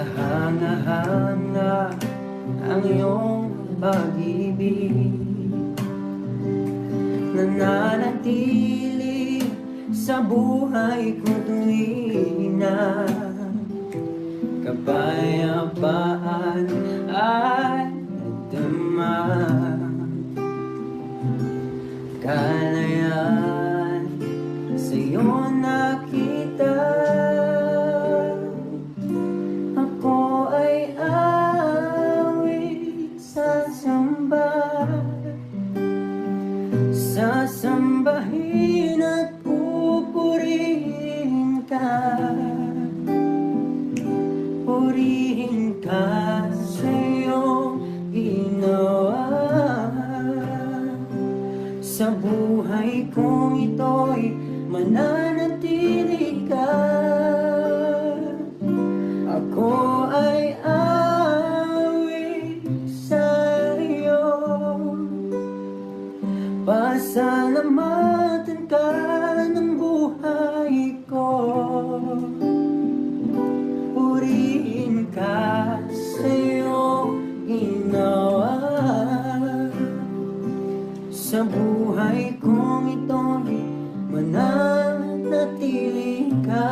kahanga-hanga ang iyong pag-ibig, nananatili sa buhay ko tuwing na kapayapaan ay nadama. Kalayaan sa'yo nakita, ako ay awit sasambahin at pupurihin ka. Purihin ka sa iyong ginawa. Sa buhay kong ito'y mananatili ka. Ako ay awit sa iyo. Pasalamatan ka ng buhay ko. Purihin ka sa iyong ginawa. Sa buhay kong ito'y mananatili ka.